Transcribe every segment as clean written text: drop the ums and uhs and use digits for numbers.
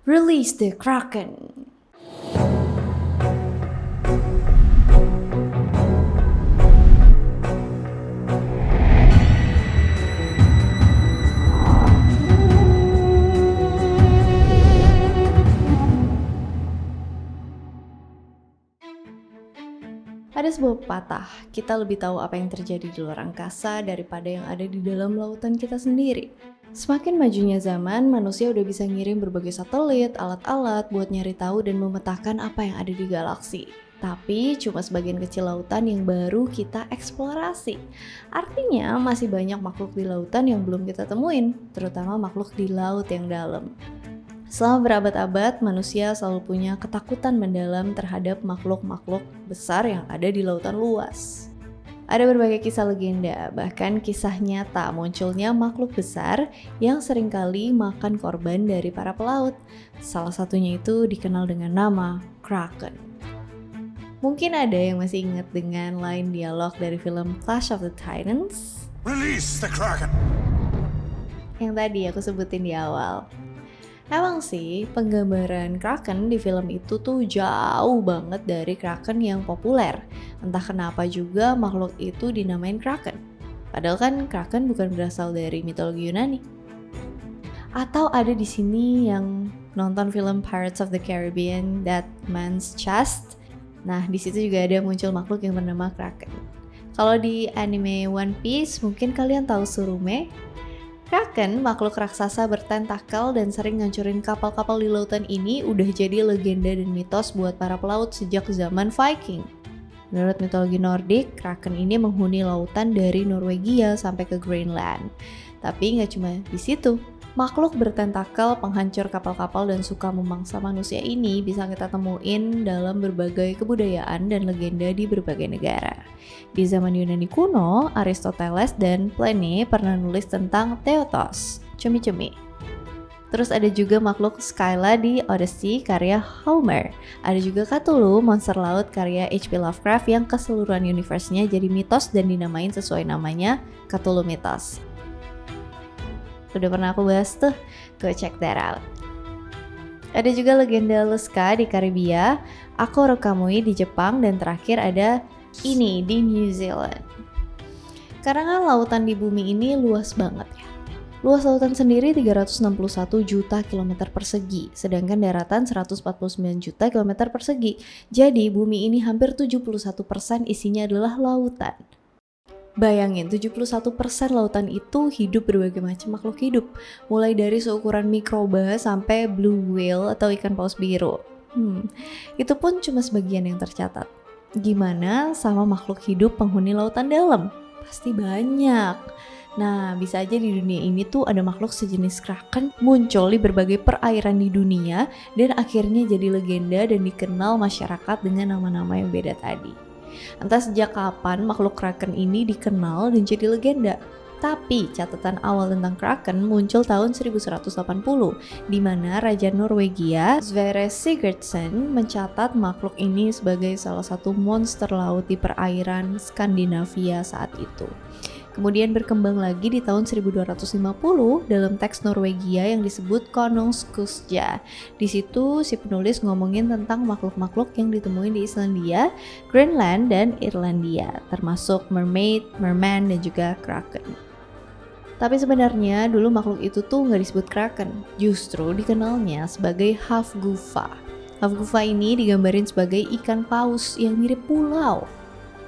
Release the Kraken. Ada sebuah pepatah, kita lebih tahu apa yang terjadi di luar angkasa daripada yang ada di dalam lautan kita sendiri. Semakin majunya zaman, manusia udah bisa ngirim berbagai satelit, alat-alat buat nyari tahu dan memetakan apa yang ada di galaksi. Tapi cuma sebagian kecil lautan yang baru kita eksplorasi. Artinya masih banyak makhluk di lautan yang belum kita temuin, terutama makhluk di laut yang dalam. Selama berabad-abad, manusia selalu punya ketakutan mendalam terhadap makhluk-makhluk besar yang ada di lautan luas. Ada berbagai kisah legenda, bahkan kisah nyata munculnya makhluk besar yang seringkali makan korban dari para pelaut. Salah satunya itu dikenal dengan nama Kraken. Mungkin ada yang masih ingat dengan line dialog dari film Clash of the Titans? Release the Kraken! Yang tadi aku sebutin di awal. Emang sih, penggambaran Kraken di film itu tuh jauh banget dari Kraken yang populer. Entah kenapa juga makhluk itu dinamain Kraken. Padahal kan Kraken bukan berasal dari mitologi Yunani. Atau ada di sini yang nonton film Pirates of the Caribbean, That Man's Chest. Nah, di situ juga ada muncul makhluk yang bernama Kraken. Kalau di anime One Piece, mungkin kalian tahu Tsurume. Kraken, makhluk raksasa bertentakel dan sering ngancurin kapal-kapal di lautan ini udah jadi legenda dan mitos buat para pelaut sejak zaman Viking. Menurut mitologi Nordik, Kraken ini menghuni lautan dari Norwegia sampai ke Greenland. Tapi nggak cuma di situ. Makhluk bertentakel, penghancur kapal-kapal dan suka memangsa manusia ini bisa kita temuin dalam berbagai kebudayaan dan legenda di berbagai negara. Di zaman Yunani kuno, Aristoteles dan Pliny pernah nulis tentang Theotos, cumi-cumi. Terus ada juga makhluk Scylla di Odyssey karya Homer. Ada juga Cthulhu, monster laut karya H.P. Lovecraft yang keseluruhan universe-nya jadi mitos dan dinamain sesuai namanya Cthulhu Mythos. Udah pernah aku bahas tuh, go check that out. Ada juga legenda Lusca di Karibia, Ako Rokamui di Jepang, dan terakhir ada ini di New Zealand. Karena lautan di bumi ini luas banget ya. Luas lautan sendiri 361 juta kilometer persegi, sedangkan daratan 149 juta kilometer persegi. Jadi bumi ini hampir 71% isinya adalah lautan. Bayangin, 71% lautan itu hidup berbagai macam makhluk hidup, mulai dari seukuran mikroba sampai blue whale atau ikan paus biru. Itu pun cuma sebagian yang tercatat. Gimana sama makhluk hidup penghuni lautan dalam? Pasti banyak. Nah, bisa aja di dunia ini tuh ada makhluk sejenis Kraken muncul di berbagai perairan di dunia dan akhirnya jadi legenda dan dikenal masyarakat dengan nama-nama yang beda tadi. Entah sejak kapan makhluk Kraken ini dikenal dan jadi legenda. Tapi catatan awal tentang Kraken muncul tahun 1180, di mana Raja Norwegia Sverre Sigurdsson mencatat makhluk ini sebagai salah satu monster laut di perairan Skandinavia saat itu. Kemudian berkembang lagi di tahun 1250 dalam teks Norwegia yang disebut Konungskustja. Di situ si penulis ngomongin tentang makhluk-makhluk yang ditemuin di Islandia, Greenland, dan Irlandia, termasuk mermaid, merman, dan juga kraken. Tapi sebenarnya dulu makhluk itu tuh nggak disebut kraken, justru dikenalnya sebagai Hafgufa. Hafgufa ini digambarin sebagai ikan paus yang mirip pulau.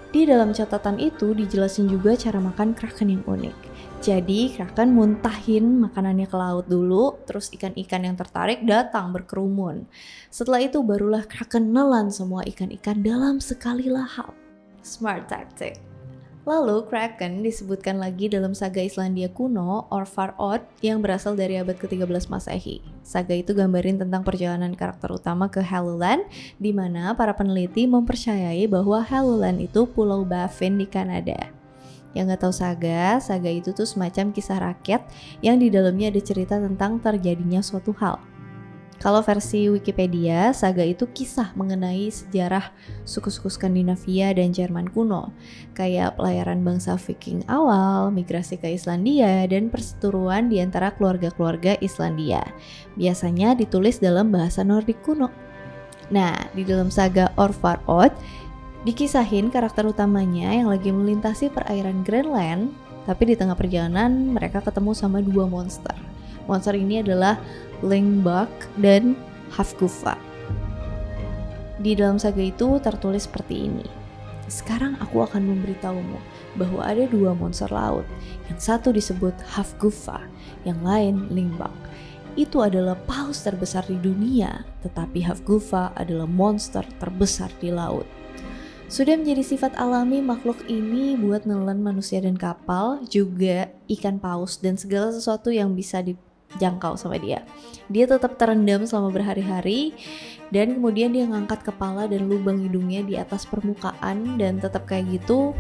Di dalam catatan itu dijelasin juga cara makan kraken yang unik. Jadi kraken muntahin makanannya ke laut dulu, terus ikan-ikan yang tertarik datang berkerumun. Setelah itu barulah kraken nelan semua ikan-ikan dalam sekali lahap. Smart tactic. Lalu kraken disebutkan lagi dalam saga Islandia kuno Orvar Odd yang berasal dari abad ke-13 Masehi. Saga itu gambarin tentang perjalanan karakter utama ke Helluland, di mana para peneliti mempercayai bahwa Helluland itu Pulau Baffin di Kanada. Yang nggak tahu saga itu tuh semacam kisah rakyat yang di dalamnya ada cerita tentang terjadinya suatu hal. Kalau versi Wikipedia, saga itu kisah mengenai sejarah suku-suku Skandinavia dan Jerman kuno, kayak pelayaran bangsa Viking awal, migrasi ke Islandia, dan perseteruan di antara keluarga-keluarga Islandia. Biasanya ditulis dalam bahasa Nordik kuno. Nah, di dalam saga Orvar Odd, dikisahin karakter utamanya yang lagi melintasi perairan Greenland, tapi di tengah perjalanan mereka ketemu sama dua monster. Monster ini adalah Lyngbak dan Hafgufa. Di dalam saga itu tertulis seperti ini. Sekarang aku akan memberitahumu bahwa ada dua monster laut. Yang satu disebut Hafgufa, yang lain Lyngbak. Itu adalah paus terbesar di dunia, tetapi Hafgufa adalah monster terbesar di laut. Sudah menjadi sifat alami makhluk ini buat nelen manusia dan kapal, juga ikan paus dan segala sesuatu yang bisa dijangkau sama dia. Dia tetap terendam selama berhari-hari dan kemudian dia ngangkat kepala dan lubang hidungnya di atas permukaan dan tetap kayak gitu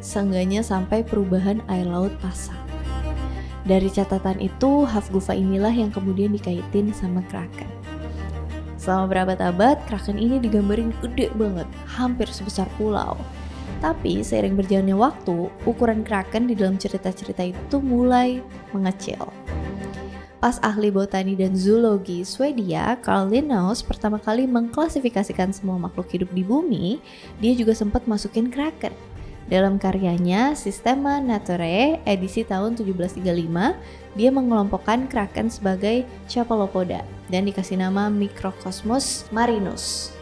seenggaknya sampai perubahan air laut pasang. Dari catatan itu, Hafgufa inilah yang kemudian dikaitin sama Kraken. Selama berabad-abad, Kraken ini digambarin gede banget, hampir sebesar pulau. Tapi seiring berjalannya waktu, ukuran Kraken di dalam cerita-cerita itu mulai mengecil. Pas ahli botani dan zoologi Swedia, Carl Linnaeus pertama kali mengklasifikasikan semua makhluk hidup di bumi, dia juga sempat masukin Kraken. Dalam karyanya Systema Naturae edisi tahun 1735, dia mengelompokkan Kraken sebagai Cephalopoda dan dikasih nama Microcosmos marinus.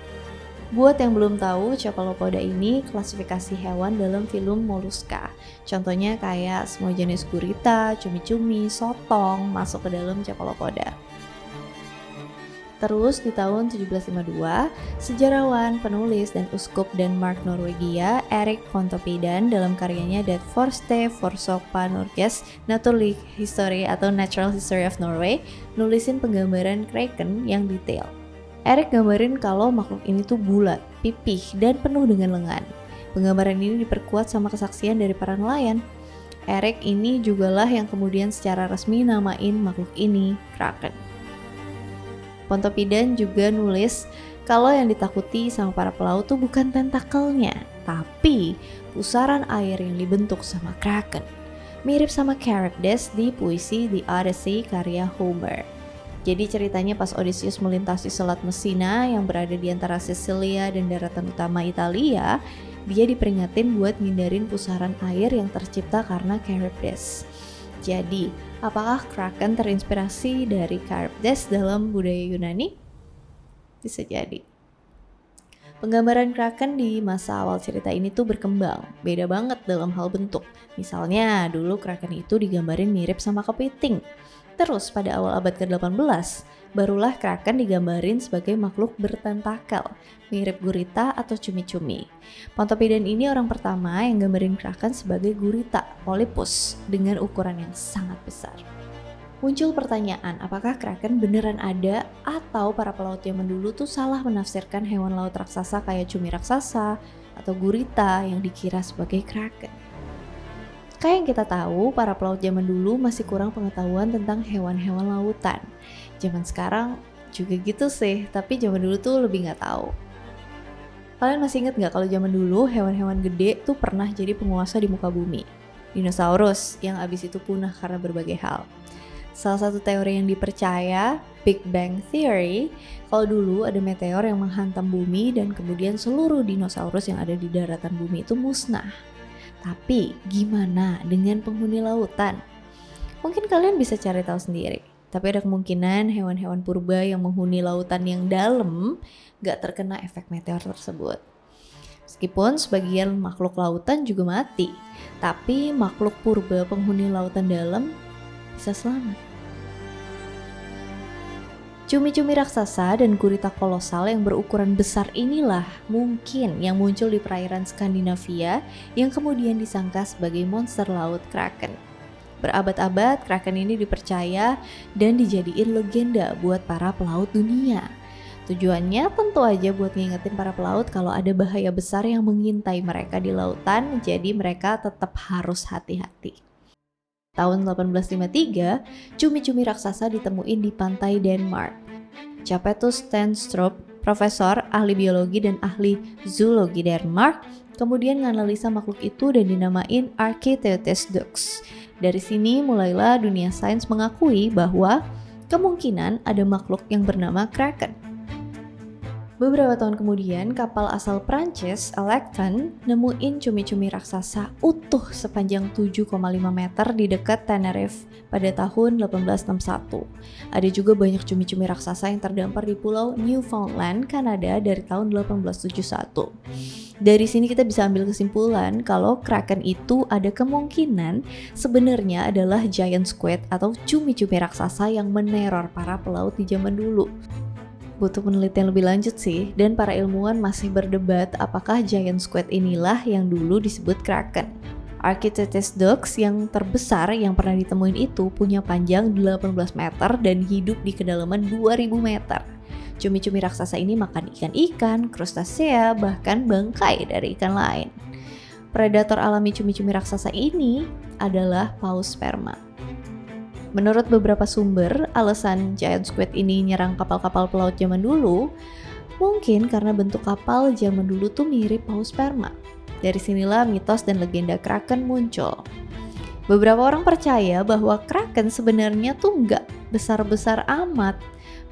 Buat yang belum tahu, Cephalopoda ini klasifikasi hewan dalam film Mollusca. Contohnya kayak semua jenis gurita, cumi-cumi, sotong masuk ke dalam Cephalopoda. Terus di tahun 1752, sejarawan, penulis, dan uskup Denmark Norwegia Erik Pontoppidan dalam karyanya Det Første Forsøk på Norges Naturlige Historie atau Natural History of Norway nulisin penggambaran Kraken yang detail. Erik gambarin kalau makhluk ini tuh bulat, pipih, dan penuh dengan lengan. Penggambaran ini diperkuat sama kesaksian dari para nelayan. Erik ini jugalah yang kemudian secara resmi namain makhluk ini Kraken. Pontoppidan juga nulis kalau yang ditakuti sama para pelaut tuh bukan tentakelnya, tapi pusaran air yang dibentuk sama Kraken. Mirip sama Charybdis di puisi The Odyssey karya Homer. Jadi ceritanya pas Odysseus melintasi Selat Messina yang berada di antara Sisilia dan daratan utama Italia, dia diperingatin buat ngindarin pusaran air yang tercipta karena Charybdis. Jadi, apakah Kraken terinspirasi dari Charybdis dalam budaya Yunani? Bisa jadi. Penggambaran Kraken di masa awal cerita ini tuh berkembang, beda banget dalam hal bentuk. Misalnya, dulu Kraken itu digambarin mirip sama kepiting. Terus pada awal abad ke-18, barulah Kraken digambarin sebagai makhluk bertentakel, mirip gurita atau cumi-cumi. Pontoppidan ini orang pertama yang gambarin Kraken sebagai gurita, polypus, dengan ukuran yang sangat besar. Muncul pertanyaan, apakah Kraken beneran ada atau para pelaut zaman dulu tuh salah menafsirkan hewan laut raksasa kayak cumi raksasa atau gurita yang dikira sebagai Kraken. Kayak yang kita tahu, para pelaut zaman dulu masih kurang pengetahuan tentang hewan-hewan lautan. Zaman sekarang juga gitu sih, tapi zaman dulu tuh lebih nggak tahu. Kalian masih inget nggak kalau zaman dulu hewan-hewan gede tuh pernah jadi penguasa di muka bumi? Dinosaurus yang abis itu punah karena berbagai hal. Salah satu teori yang dipercaya, Big Bang Theory, kalau dulu ada meteor yang menghantam bumi dan kemudian seluruh dinosaurus yang ada di daratan bumi itu musnah. Tapi gimana dengan penghuni lautan? Mungkin kalian bisa cari tahu sendiri. Tapi ada kemungkinan hewan-hewan purba yang menghuni lautan yang dalam gak terkena efek meteor tersebut. Meskipun sebagian makhluk lautan juga mati, tapi makhluk purba penghuni lautan dalam bisa selamat. Cumi-cumi raksasa dan gurita kolosal yang berukuran besar inilah mungkin yang muncul di perairan Skandinavia yang kemudian disangka sebagai monster laut Kraken. Berabad-abad Kraken ini dipercaya dan dijadiin legenda buat para pelaut dunia. Tujuannya tentu aja buat ngingetin para pelaut kalau ada bahaya besar yang mengintai mereka di lautan, jadi mereka tetap harus hati-hati. Tahun 1853, cumi-cumi raksasa ditemuin di pantai Denmark. Chapetus Stenstrup, profesor, ahli biologi dan ahli zoologi Denmark, kemudian menganalisa makhluk itu dan dinamain Archaeopteryx dux. Dari sini mulailah dunia sains mengakui bahwa kemungkinan ada makhluk yang bernama kraken. Beberapa tahun kemudian, kapal asal Prancis, Electon, nemuin cumi-cumi raksasa utuh sepanjang 7,5 meter di dekat Tenerife pada tahun 1861. Ada juga banyak cumi-cumi raksasa yang terdampar di pulau Newfoundland, Kanada dari tahun 1871. Dari sini kita bisa ambil kesimpulan kalau kraken itu ada kemungkinan sebenarnya adalah giant squid atau cumi-cumi raksasa yang meneror para pelaut di zaman dulu. Butuh penelitian lebih lanjut sih, dan para ilmuwan masih berdebat apakah giant squid inilah yang dulu disebut kraken. Archaeopteryx dux yang terbesar yang pernah ditemuin itu punya panjang 18 meter dan hidup di kedalaman 2000 meter. Cumi-cumi raksasa ini makan ikan-ikan, krustasea, bahkan bangkai dari ikan lain. Predator alami cumi-cumi raksasa ini adalah paus sperma. Menurut beberapa sumber, alasan giant squid ini nyerang kapal-kapal pelaut zaman dulu mungkin karena bentuk kapal zaman dulu tuh mirip paus sperma. Dari sinilah mitos dan legenda kraken muncul. Beberapa orang percaya bahwa kraken sebenarnya tuh nggak besar-besar amat.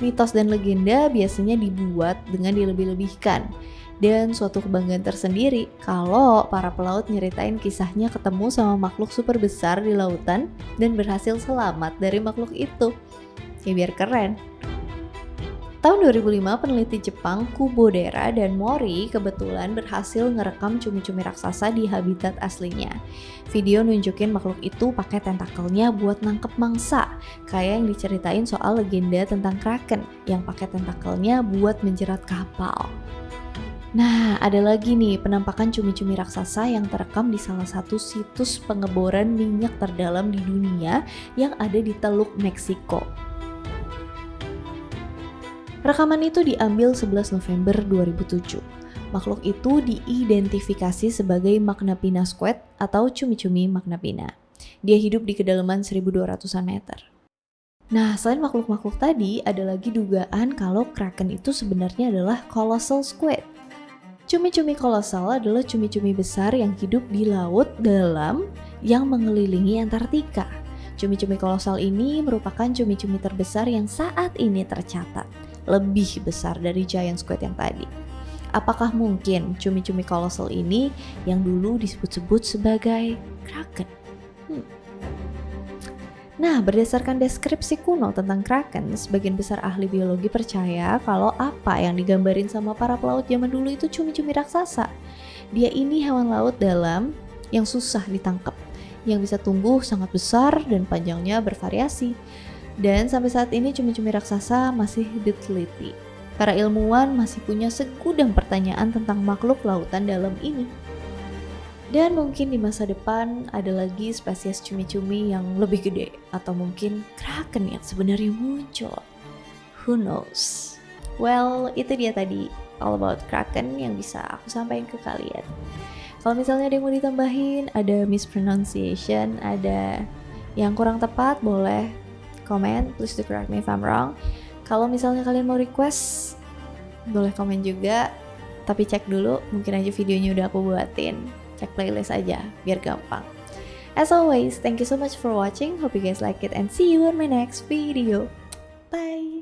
Mitos dan legenda biasanya dibuat dengan dilebih-lebihkan. Dan suatu kebanggaan tersendiri kalau para pelaut nyeritain kisahnya ketemu sama makhluk super besar di lautan dan berhasil selamat dari makhluk itu. Ya biar keren. Tahun 2005 peneliti Jepang Kubodera dan Mori kebetulan berhasil ngerekam cumi-cumi raksasa di habitat aslinya. Video nunjukin makhluk itu pakai tentakelnya buat nangkep mangsa, kayak yang diceritain soal legenda tentang kraken yang pakai tentakelnya buat menjerat kapal. Nah, ada lagi nih penampakan cumi-cumi raksasa yang terekam di salah satu situs pengeboran minyak terdalam di dunia yang ada di Teluk Meksiko. Rekaman itu diambil 11 November 2007. Makhluk itu diidentifikasi sebagai Magnappina squid atau cumi-cumi Magnappina. Dia hidup di kedalaman 1200-an meter. Nah, selain makhluk-makhluk tadi, ada lagi dugaan kalau kraken itu sebenarnya adalah colossal squid. Cumi-cumi kolosal adalah cumi-cumi besar yang hidup di laut dalam yang mengelilingi Antartika. Cumi-cumi kolosal ini merupakan cumi-cumi terbesar yang saat ini tercatat, lebih besar dari giant squid yang tadi. Apakah mungkin cumi-cumi kolosal ini yang dulu disebut-sebut sebagai kraken? Nah, berdasarkan deskripsi kuno tentang kraken, sebagian besar ahli biologi percaya kalau apa yang digambarin sama para pelaut zaman dulu itu cumi-cumi raksasa. Dia ini hewan laut dalam yang susah ditangkap, yang bisa tumbuh sangat besar dan panjangnya bervariasi. Dan sampai saat ini cumi-cumi raksasa masih diteliti. Para ilmuwan masih punya segudang pertanyaan tentang makhluk lautan dalam ini. Dan mungkin di masa depan ada lagi spesies cumi-cumi yang lebih gede atau mungkin kraken yang sebenarnya muncul. Who knows? Well, itu dia tadi all about kraken yang bisa aku sampaikan ke kalian. Kalau misalnya ada yang mau ditambahin, ada mispronunciation, ada yang kurang tepat, boleh komen, please do correct me if I'm wrong. Kalau misalnya kalian mau request, boleh komen juga, tapi cek dulu, mungkin aja videonya udah aku buatin. Cek playlist aja, biar gampang. As always, thank you so much for watching. Hope you guys like it and see you in my next video. Bye!